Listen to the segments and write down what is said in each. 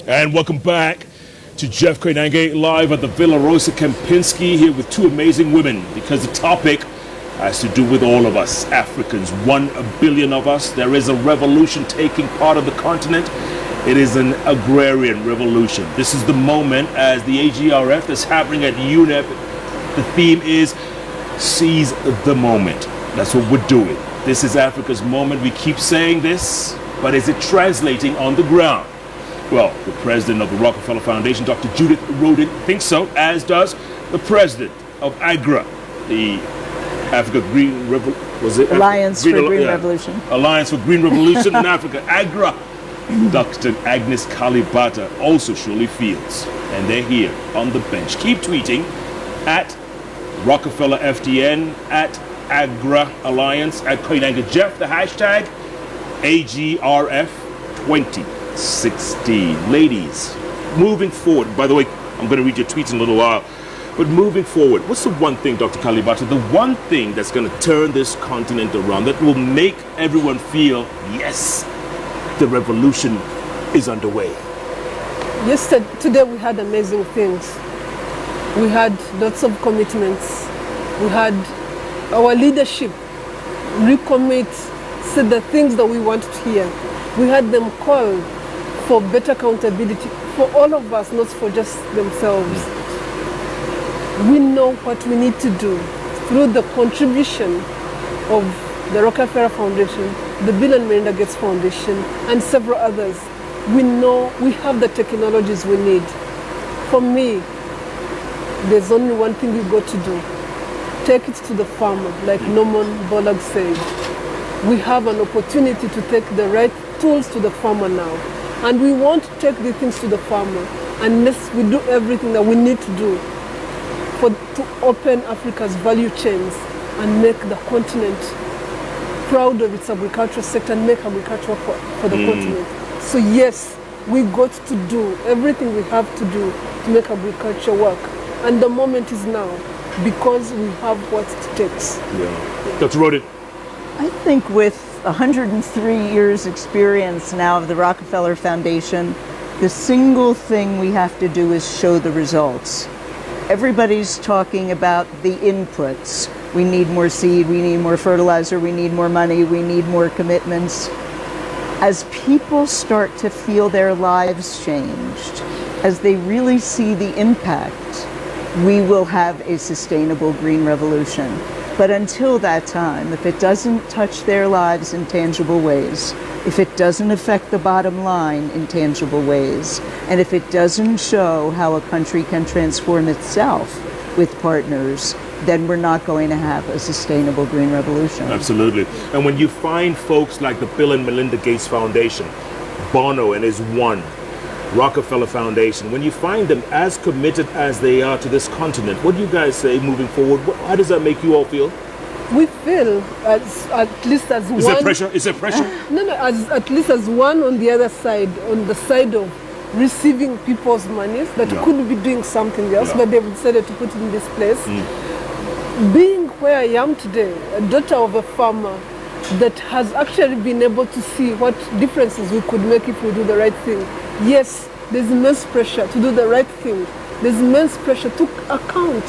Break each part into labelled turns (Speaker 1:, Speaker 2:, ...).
Speaker 1: And welcome back to Jeff Koinange live at the Villa Rosa Kempinski here with two amazing women, because the topic has to do with all of us, Africans, 1 billion of us. There is a revolution taking part of the continent. It is an agrarian revolution. This is the moment as the AGRF that's happening at UNEP. The theme is seize the moment. That's what we're doing. This is Africa's moment. We keep saying this, but is it translating on the ground? Well, the president of the Rockefeller Foundation, Dr. Judith Rodin, thinks so, as does the president of AGRA, the Africa Green Revolution.
Speaker 2: Alliance for Green Revolution.
Speaker 1: Alliance for Green Revolution in Africa, AGRA. Dr. Agnes Kalibata also surely feels, and they're here on the bench. Keep tweeting at Rockefeller FDN, at AGRA Alliance, at Koinange Jeff, the hashtag AGRF2016. Ladies, moving forward, by the way, I'm going to read your tweets in a little while, but moving forward, what's the one thing, Dr. Kalibata, the one thing that's going to turn this continent around, that will make everyone feel, yes, the revolution is underway?
Speaker 3: Yesterday, today we had amazing things. We had lots of commitments. We had our leadership recommit, said the things that we want to hear. We had them call for better accountability for all of us, not for just themselves. We know what we need to do through the contribution of the Rockefeller Foundation, the Bill and Melinda Gates Foundation, and several others. We know we have the technologies we need. For me, there's only one thing you got to do. Take it to the farmer, like Norman Borlaug said. We have an opportunity to take the right tools to the farmer now. And we won't take these things to the farmer unless we do everything that we need to do to open Africa's value chains and make the continent proud of its agricultural sector and make agriculture for the continent. So yes, we got to do everything we have to do to make agriculture work. And the moment is now, because we have what it takes.
Speaker 1: Yeah. Dr. Rodin.
Speaker 2: I think with 103 years experience now of the Rockefeller Foundation, the single thing we have to do is show the results. Everybody's talking about the inputs. We need more seed, we need more fertilizer, we need more money, we need more commitments. As people start to feel their lives changed, as they really see the impact, we will have a sustainable green revolution. But until that time, if it doesn't touch their lives in tangible ways, if it doesn't affect the bottom line in tangible ways, and if it doesn't show how a country can transform itself with partners, then we're not going to have a sustainable green revolution.
Speaker 1: Absolutely. And when you find folks like the Bill and Melinda Gates Foundation, Bono and his one, Rockefeller Foundation, when you find them as committed as they are to this continent, what do you guys say moving forward? How does that make you all feel?
Speaker 3: We feel at least as one.
Speaker 1: Is there pressure? Is there pressure?
Speaker 3: No, at least as one on the other side, on the side of receiving people's monies that could be doing something else, but they've decided to put it in this place. Being where I am today, a daughter of a farmer that has actually been able to see what differences we could make if we do the right thing. Yes, there's immense pressure to do the right thing. There's immense pressure to account,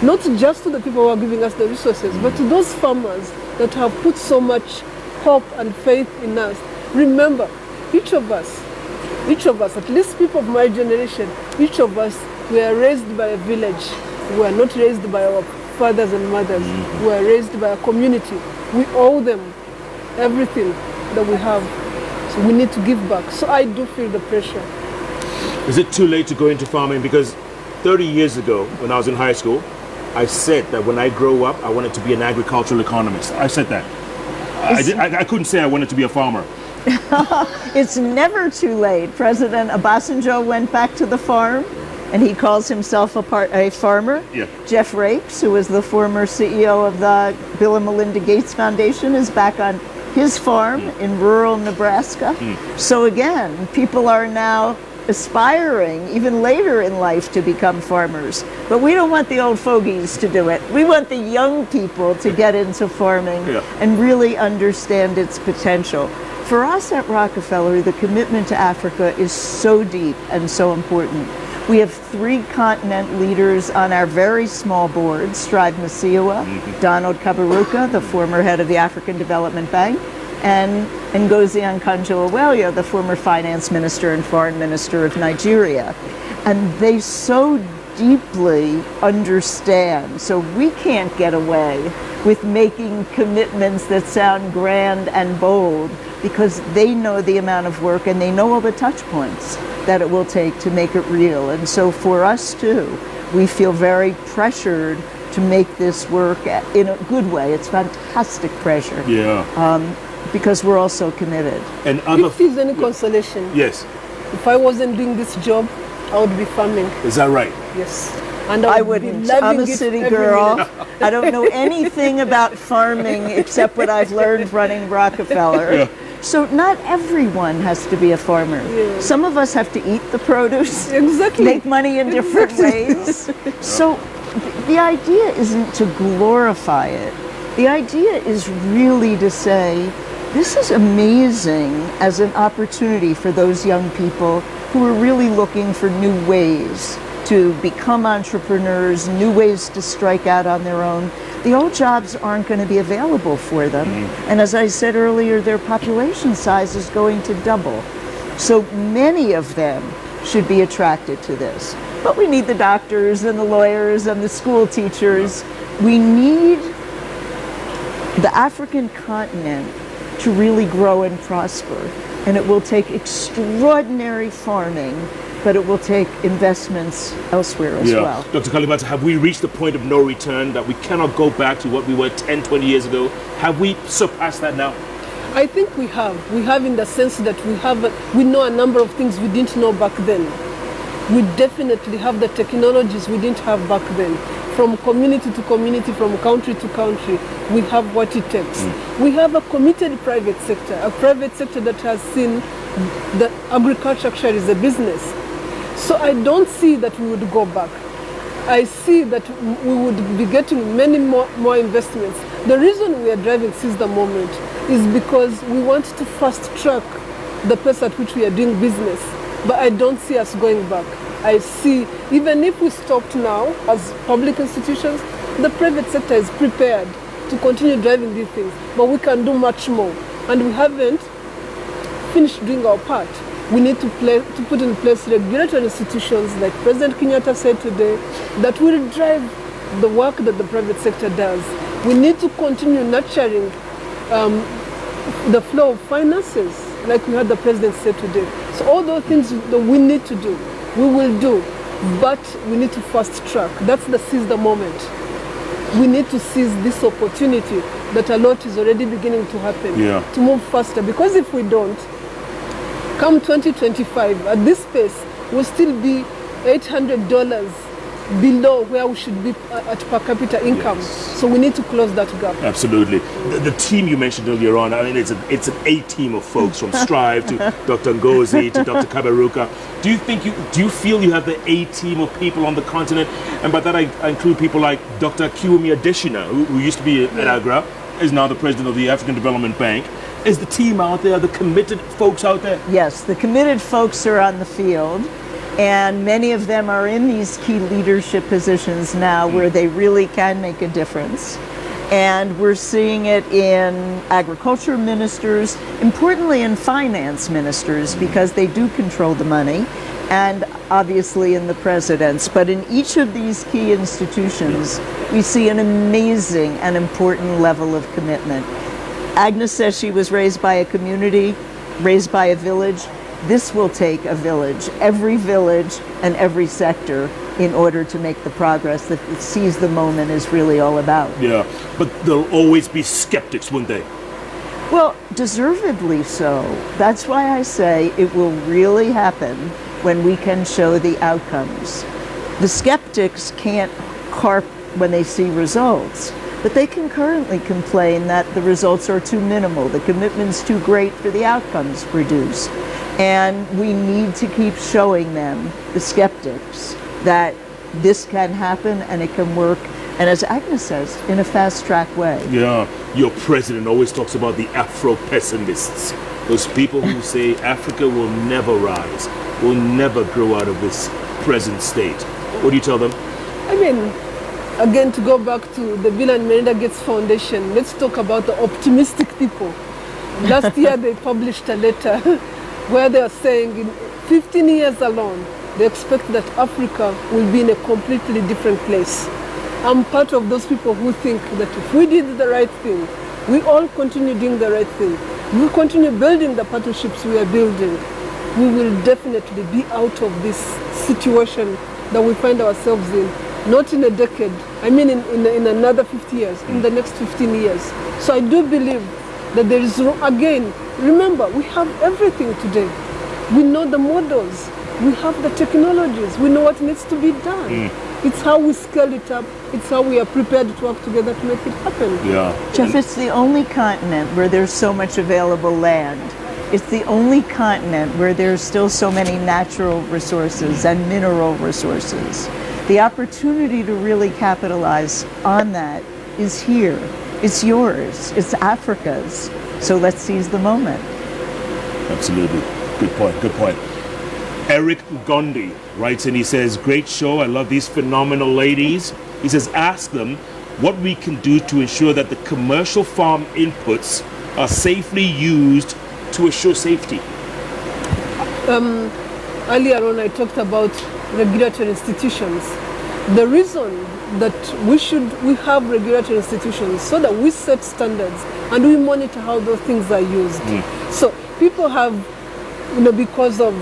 Speaker 3: not just to the people who are giving us the resources, but to those farmers that have put so much hope and faith in us. Remember, each of us, at least people of my generation, each of us were raised by a village. We were not raised by our fathers and mothers. We were raised by a community. We owe them everything that we have. So we need to give back. So I do feel the pressure.
Speaker 1: Is it too late to go into farming? Because 30 years ago, when I was in high school, I said that when I grow up, I wanted to be an agricultural economist. I said that. I couldn't say I wanted to be a farmer.
Speaker 2: It's never too late. President Obasanjo went back to the farm, and he calls himself a farmer.
Speaker 1: Yeah.
Speaker 2: Jeff Rapes, who was the former CEO of the Bill and Melinda Gates Foundation, is back on his farm in rural Nebraska. So again, people are now aspiring, even later in life, to become farmers. But we don't want the old fogies to do it. We want the young people to get into farming and really understand its potential. For us at Rockefeller, the commitment to Africa is so deep and so important. We have 3 continent leaders on our very small board: Strive Masiyiwa, Donald Kaberuka, the former head of the African Development Bank, and Ngozi Okonjo-Iweala, the former finance minister and foreign minister of Nigeria. And they so deeply understand, so we can't get away with making commitments that sound grand and bold, because they know the amount of work and they know all the touch points that it will take to make it real. And so for us too, we feel very pressured to make this work in a good way. It's fantastic pressure.
Speaker 1: Yeah.
Speaker 2: Because we're also committed.
Speaker 1: And other
Speaker 3: If there's any consolation,
Speaker 1: yes.
Speaker 3: if I wasn't doing this job, I would be farming.
Speaker 1: Is that right?
Speaker 3: Yes. And
Speaker 2: I
Speaker 3: would be
Speaker 2: wouldn't.
Speaker 3: loving
Speaker 2: I'm a
Speaker 3: it
Speaker 2: city
Speaker 3: every
Speaker 2: girl.
Speaker 3: minute.
Speaker 2: I don't know anything about farming except what I've learned running Rockefeller.
Speaker 1: Yeah.
Speaker 2: So not everyone has to be a farmer.
Speaker 3: Yeah.
Speaker 2: Some of us have to eat the produce,
Speaker 3: Exactly.
Speaker 2: make money in different ways. So the idea isn't to glorify it. The idea is really to say, this is amazing as an opportunity for those young people who are really looking for new ways to become entrepreneurs, new ways to strike out on their own. The old jobs aren't going to be available for them. And as I said earlier, their population size is going to double. So many of them should be attracted to this. But we need the doctors and the lawyers and the school teachers. We need the African continent to really grow and prosper. And it will take extraordinary farming, but it will take investments elsewhere as well.
Speaker 1: Dr. Kalibata, have we reached the point of no return, that we cannot go back to what we were 10, 20 years ago? Have we surpassed that now?
Speaker 3: I think we have. We have, in the sense that we know a number of things we didn't know back then. We definitely have the technologies we didn't have back then. From community to community, from country to country, we have what it takes. We have a committed private sector, a private sector that has seen that agriculture actually is a business. So I don't see that we would go back. I see that we would be getting many more investments. The reason we are driving Seize the Moment is because we want to fast track the pace at which we are doing business. But I don't see us going back. I see, even if we stopped now as public institutions, the private sector is prepared to continue driving these things. But we can do much more. And we haven't finished doing our part. We need to put in place regulatory institutions, like President Kenyatta said today, that will drive the work that the private sector does. We need to continue nurturing the flow of finances, like we had the President say today. So all those things that we need to do, we will do, but we need to fast track. That's the Seize the Moment. We need to seize this opportunity that a lot is already beginning to happen, to move faster. Because if we don't, come 2025, at this pace, we'll still be $800 below where we should be at per capita income. So we need to close that gap.
Speaker 1: Absolutely. The team you mentioned earlier on, I mean, it's an A team of folks, from Strive to Dr. Ngozi to Dr. Kaberuka. Do you feel you have the A team of people on the continent? And by that I include people like Dr. Kiwumi Adesina, who used to be at AGRA, is now the president of the African Development Bank. Is the team out there, the committed folks out there?
Speaker 2: Yes, the committed folks are on the field. And many of them are in these key leadership positions now where they really can make a difference. And we're seeing it in agriculture ministers, importantly in finance ministers, because they do control the money, and obviously in the presidents. But in each of these key institutions, we see an amazing and important level of commitment. Agnes says she was raised by a community, raised by a village. This will take a village, every village and every sector, in order to make the progress that Seize the Moment is really all about.
Speaker 1: Yeah, but there'll always be skeptics, won't they?
Speaker 2: Well, deservedly so. That's why I say it will really happen when we can show the outcomes. The skeptics can't carp when they see results, but they can currently complain that the results are too minimal, the commitment's too great for the outcomes produced. And we need to keep showing them, the skeptics, that this can happen and it can work, and as Agnes says, in a fast-track way.
Speaker 1: Yeah, your president always talks about the Afro-pessimists. Those people who say Africa will never rise, will never grow out of this present state. What do you tell them?
Speaker 3: I mean, again, to go back to the Bill and Melinda Gates Foundation, let's talk about the optimistic people. Last year they published a letter where they are saying in 15 years alone, they expect that Africa will be in a completely different place. I'm part of those people who think that if we did the right thing, we all continue doing the right thing, we continue building the partnerships we are building, we will definitely be out of this situation that we find ourselves in. Not in a decade, I mean in another 50 years, in the next 15 years. So I do believe that there is, again, remember, we have everything today. We know the models, we have the technologies, we know what needs to be done. It's how we scale it up, it's how we are prepared to work together to make it happen.
Speaker 1: Yeah.
Speaker 2: Jeff, it's the only continent where there's so much available land. It's the only continent where there's still so many natural resources and mineral resources. The opportunity to really capitalize on that is here. It's yours. It's Africa's. So let's seize the moment.
Speaker 1: Absolutely. Good point. Good point. Eric Gondi writes in, he says, great show. I love these phenomenal ladies. He says, ask them what we can do to ensure that the commercial farm inputs are safely used to assure safety.
Speaker 3: Earlier on, I talked about regulatory institutions. The reason that we have regulatory institutions so that we set standards and we monitor how those things are used. So people have, because of,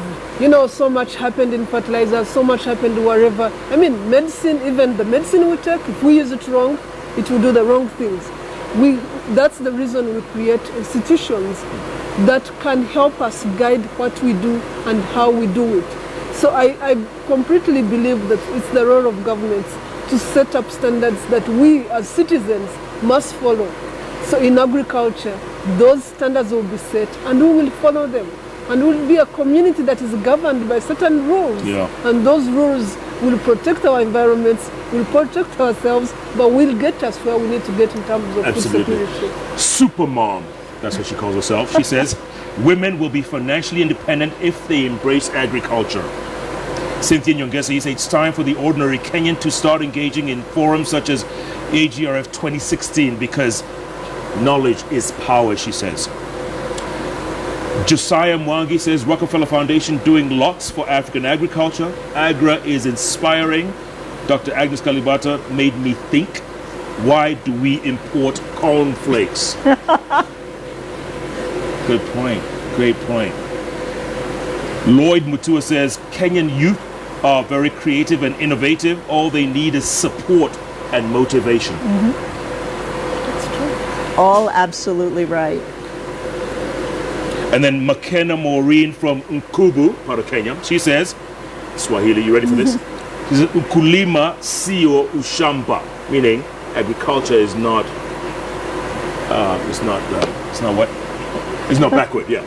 Speaker 3: so much happened in fertilizers, so much happened wherever. I mean, medicine, even the medicine we take, if we use it wrong, it will do the wrong things. That's the reason we create institutions that can help us guide what we do and how we do it. So I completely believe that it's the role of governments to set up standards that we as citizens must follow. So in agriculture, those standards will be set and we will follow them. And we'll be a community that is governed by certain rules.
Speaker 1: Yeah.
Speaker 3: And those rules will protect our environments, will protect ourselves, but will get us where we need to get in terms of food security.
Speaker 1: Supermom, that's what she calls herself. She says, women will be financially independent if they embrace agriculture. Cynthia Nyongesa, you say it's time for the ordinary Kenyan to start engaging in forums such as AGRF 2016 because knowledge is power, she says. Josiah Mwangi says, Rockefeller Foundation doing lots for African agriculture. AGRA is inspiring. Dr. Agnes Kalibata made me think, why do we import cornflakes? Good point. Great point. Lloyd Mutua says, Kenyan youth are very creative and innovative. All they need is support and motivation.
Speaker 3: That's true.
Speaker 2: All absolutely right.
Speaker 1: And then McKenna Maureen from Nkubu, part of Kenya, she says, Swahili, you ready for this? She says, Ukulima sio ushamba, meaning agriculture is not, it's not what? It's not backward, yeah.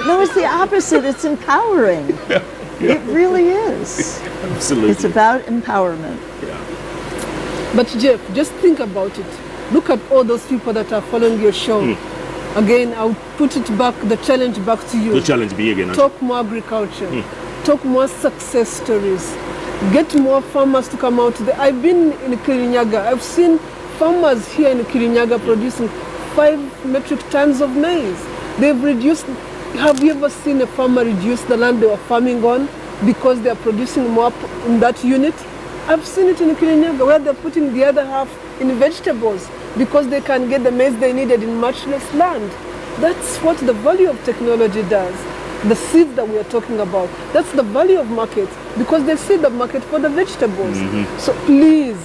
Speaker 2: No, it's the opposite. It's empowering.
Speaker 1: Yeah.
Speaker 2: It really is.
Speaker 1: Absolutely.
Speaker 2: It's about empowerment.
Speaker 1: Yeah.
Speaker 3: But Jeff, just think about it. Look at all those people that are following your show. Again, I'll put it back, the challenge back to you.
Speaker 1: The challenge be again.
Speaker 3: Talk more agriculture. Talk more success stories. Get more farmers to come out there. I've been in Kirinyaga. I've seen farmers here in Kirinyaga producing 5 metric tons of maize. They've reduced. Have you ever seen a farmer reduce the land they were farming on because they are producing more in that unit? I've seen it in Kirinyaga where they're putting the other half in vegetables because they can get the maize they needed in much less land. That's what the value of technology does. The seeds that we are talking about, that's the value of market because they see the market for the vegetables. So please,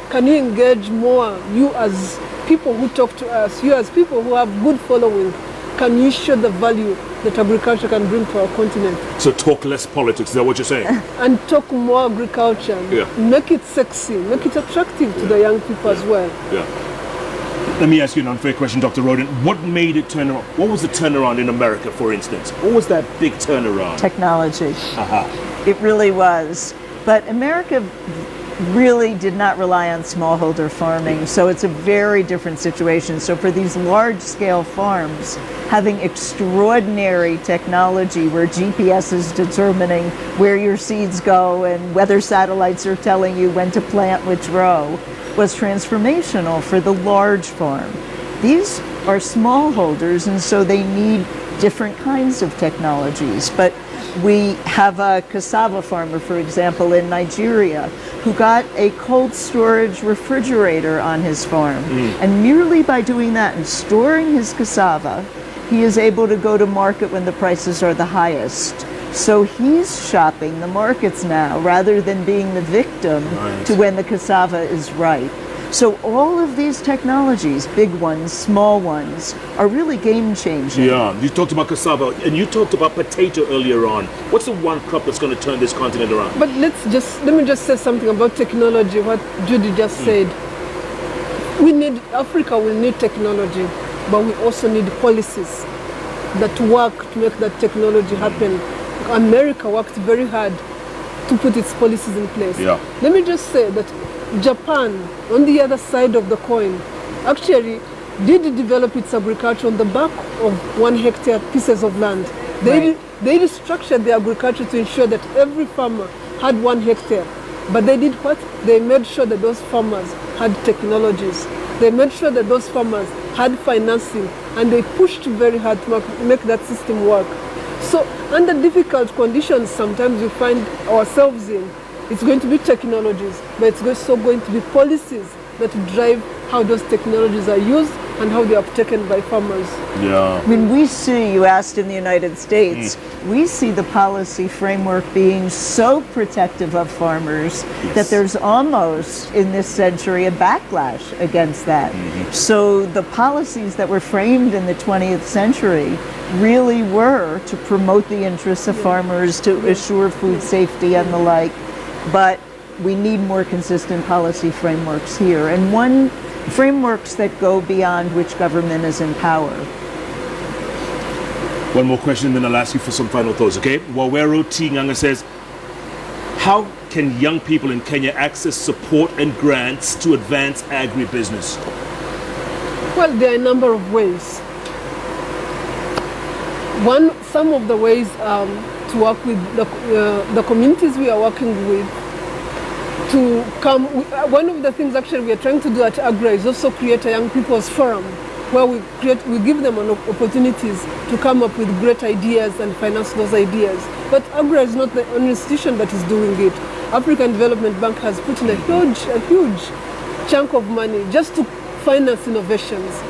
Speaker 3: can you engage more, you as people who talk to us, you as people who have good following, can you show the value that agriculture can bring to our continent?
Speaker 1: So talk less politics, is that what you're saying?
Speaker 3: And talk more agriculture.
Speaker 1: Yeah.
Speaker 3: Make it sexy, make it attractive to the young people as well.
Speaker 1: Yeah. Let me ask you an unfair question, Dr. Rodin. What made it turn around? What was the turnaround in America, for instance? What was that big turnaround?
Speaker 2: Technology. It really was. But America really did not rely on smallholder farming. So it's a very different situation. So for these large-scale farms, having extraordinary technology where GPS is determining where your seeds go and weather satellites are telling you when to plant which row was transformational for the large farm. These are smallholders, and so they need different kinds of technologies. But we have a cassava farmer, for example, in Nigeria, who got a cold storage refrigerator on his farm. And merely by doing that and storing his cassava, he is able to go to market when the prices are the highest. So he's shopping the markets now rather than being the victim to when the cassava is ripe. So all of these technologies, big ones, small ones, are really game-changing.
Speaker 1: Yeah, you talked about cassava, and you talked about potato earlier on. What's the one crop that's going to turn this continent around?
Speaker 3: But let me just say something about technology, what Judy just said. Africa will need technology, but we also need policies that work to make that technology happen. America worked very hard to put its policies in place.
Speaker 1: Yeah.
Speaker 3: Let me just say that Japan, on the other side of the coin, actually did develop its agriculture on the back of 1 hectare pieces of land. They restructured the agriculture to ensure that every farmer had 1 hectare. But they did what? They made sure that those farmers had technologies. They made sure that those farmers had financing, and they pushed very hard to make that system work. So under difficult conditions, sometimes we find ourselves in, it's going to be technologies, but it's also going to be policies that drive how those technologies are used and how they are taken by farmers.
Speaker 1: Yeah.
Speaker 2: I mean, we see, you asked in the United States, we see the policy framework being so protective of farmers that there's almost, in this century, a backlash against that. So the policies that were framed in the 20th century really were to promote the interests of farmers, to assure food safety and the like. But we need more consistent policy frameworks here, and frameworks that go beyond which government is in power.
Speaker 1: One more question, then I'll ask you for some final thoughts, okay? Wawero T. Nganga says, how can young people in Kenya access support and grants to advance agribusiness?
Speaker 3: Well, there are a number of ways. Some of the ways to work with the communities we are working with to come. One of the things actually we are trying to do at AGRA is also create a young people's forum where we give them opportunities to come up with great ideas and finance those ideas. But AGRA is not the only institution that is doing it. African Development Bank has put in a huge chunk of money just to finance innovations.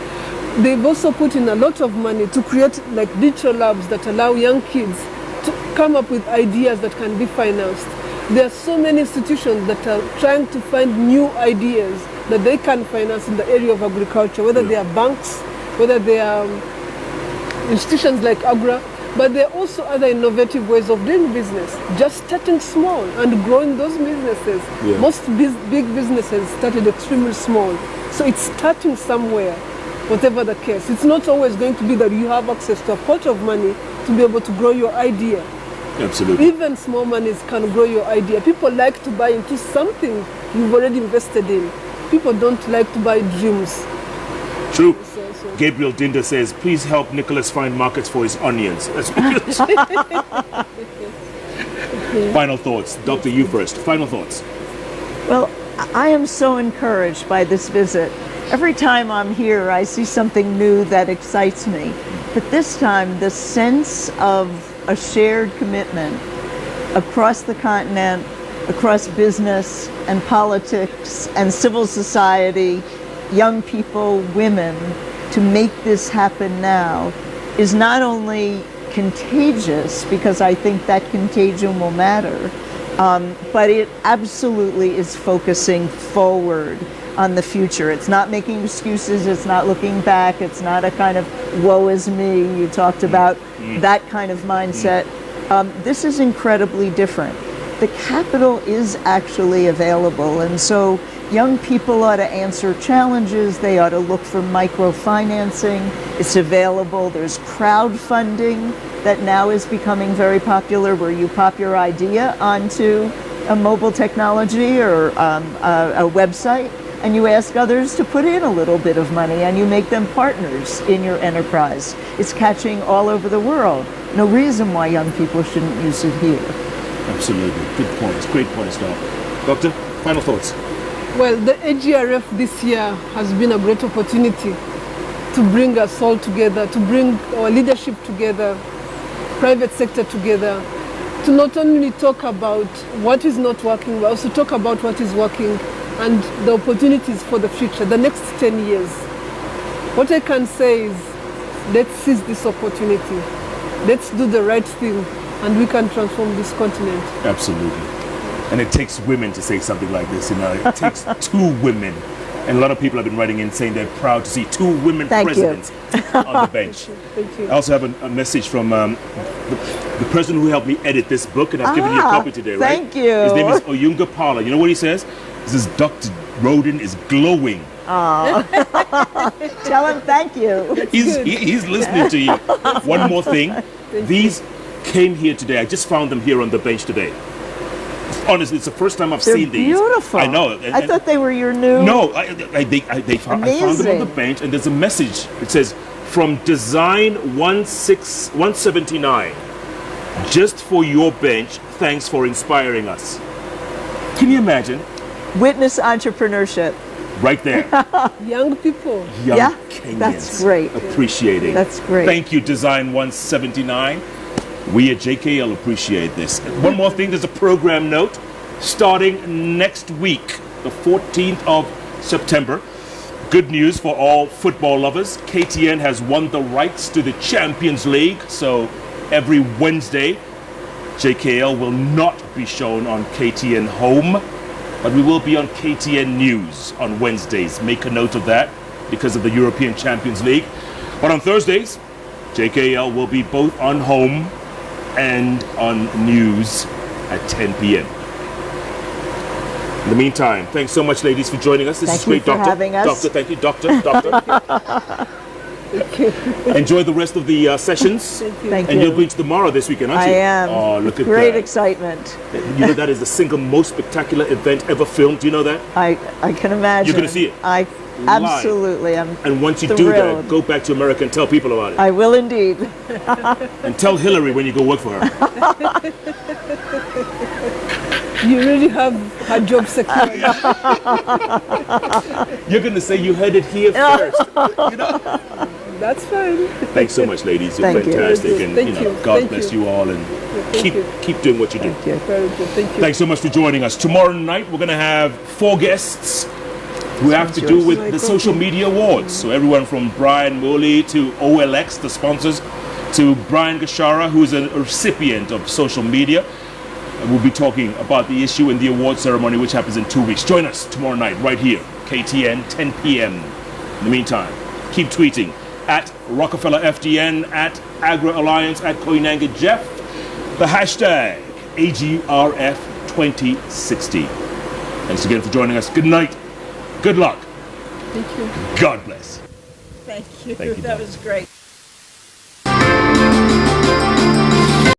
Speaker 3: They've also put in a lot of money to create like digital labs that allow young kids to come up with ideas that can be financed. There are so many institutions that are trying to find new ideas that they can finance in the area of agriculture, whether they are banks, whether they are institutions like AGRA, but there are also other innovative ways of doing business, just starting small and growing those businesses. Most big businesses started extremely small, so it's starting somewhere, whatever the case. It's not always going to be that you have access to a pot of money to be able to grow your idea.
Speaker 1: Absolutely.
Speaker 3: Even small monies can grow your idea. People like to buy into something you've already invested in. People don't like to buy dreams.
Speaker 1: True. Gabriel Dinder says, please help Nicholas find markets for his onions. That's Final thoughts. Doctor, you first. Final thoughts.
Speaker 2: Well, I am so encouraged by this visit. Every time I'm here, I see something new that excites me. But this time, the sense of a shared commitment across the continent, across business and politics and civil society, young people, women, to make this happen now is not only contagious, because I think that contagion will matter, but it absolutely is focusing forward on the future. It's not making excuses, it's not looking back, it's not a kind of woe is me. You talked about that kind of mindset. This is incredibly different. The capital is actually available, and so young people ought to answer challenges. They ought to look for microfinancing. It's available. There's crowdfunding that now is becoming very popular, where you pop your idea onto a mobile technology or a website, and you ask others to put in a little bit of money, and you make them partners in your enterprise. It's catching all over the world. No reason why young people shouldn't use it here.
Speaker 1: Absolutely. Good points. Great points, Doc. Doctor, final thoughts?
Speaker 3: Well, the AGRF this year has been a great opportunity to bring us all together, to bring our leadership together, private sector together, to not only talk about what is not working, but also talk about what is working and the opportunities for the future, the next 10 years. What I can say is, let's seize this opportunity. Let's do the right thing, and we can transform this continent.
Speaker 1: Absolutely. And it takes women to say something like this, you know. It takes two women. And a lot of people have been writing in saying they're proud to see two women presidents on the bench.
Speaker 3: Thank you.
Speaker 1: I also have a message from the person who helped me edit this book, and I've given you a copy today, right?
Speaker 2: Thank you.
Speaker 1: His name is Oyunga Parla. You know what he says? He says, Dr. Rodin is glowing.
Speaker 2: Tell him thank you.
Speaker 1: He's listening to you. One more thing. These came here today. I just found them here on the bench today. Honestly, it's the first time I've seen these.
Speaker 2: They're beautiful.
Speaker 1: I know.
Speaker 2: I thought they were your new.
Speaker 1: No, I found them on the bench, and there's a message. It says, from Design 179, just for your bench, thanks for inspiring us. Can you imagine?
Speaker 2: Witness entrepreneurship.
Speaker 1: Right there.
Speaker 3: Young people.
Speaker 1: Young Kenyans.
Speaker 2: That's great.
Speaker 1: Appreciating.
Speaker 2: That's great.
Speaker 1: Thank you, Design 179. We at JKL appreciate this. One more thing, there's a program note starting next week, the 14th of September. Good news for all football lovers. KTN has won the rights to the Champions League, so every Wednesday, JKL will not be shown on KTN Home, but we will be on KTN News on Wednesdays. Make a note of that because of the European Champions League. But on Thursdays, JKL will be both on Home and on News at 10 p.m. In the meantime, thanks so much, ladies, for joining us. This is great, Doctor.
Speaker 2: Having us.
Speaker 1: Doctor, thank you, Doctor. Enjoy the rest of the sessions.
Speaker 2: Thank you.
Speaker 1: And you'll be tomorrow this weekend, aren't you?
Speaker 2: I am.
Speaker 1: Oh, look at
Speaker 2: Great
Speaker 1: that.
Speaker 2: excitement.
Speaker 1: You know that is the single most spectacular event ever filmed. Do you know that?
Speaker 2: I can imagine.
Speaker 1: You're going to see it.
Speaker 2: Absolutely. I'm
Speaker 1: And once you do
Speaker 2: thrilled.
Speaker 1: that, go back to America and tell people about it.
Speaker 2: I will indeed.
Speaker 1: And tell Hillary when you go work for her.
Speaker 3: You really have a job secured.
Speaker 1: You're going to say you heard it here first. You know?
Speaker 3: That's fine.
Speaker 1: Thanks so much, ladies. You're
Speaker 2: Thank you.
Speaker 1: fantastic. And
Speaker 3: Thank you.
Speaker 1: God
Speaker 3: Thank
Speaker 1: bless
Speaker 3: you.
Speaker 1: you all, and keep doing what you do.
Speaker 2: Thank you.
Speaker 3: Very good. Thank you.
Speaker 1: Thanks so much for joining us. Tomorrow night, we're going to have 4 guests who have to do with the social media awards. So everyone from Brian Woolley to OLX, the sponsors, to Brian Gashara, who's a recipient of social media. And we'll be talking about the issue in the award ceremony, which happens in 2 weeks. Join us tomorrow night, right here, KTN, 10 p.m. In the meantime, keep tweeting at Rockefeller-FDN, at Agri-Alliance, at Koinange Jeff, the hashtag AGRF2060. Thanks again for joining us. Good night. Good luck.
Speaker 3: Thank you.
Speaker 1: God bless.
Speaker 2: Thank you.
Speaker 1: Thank you,
Speaker 2: That was great.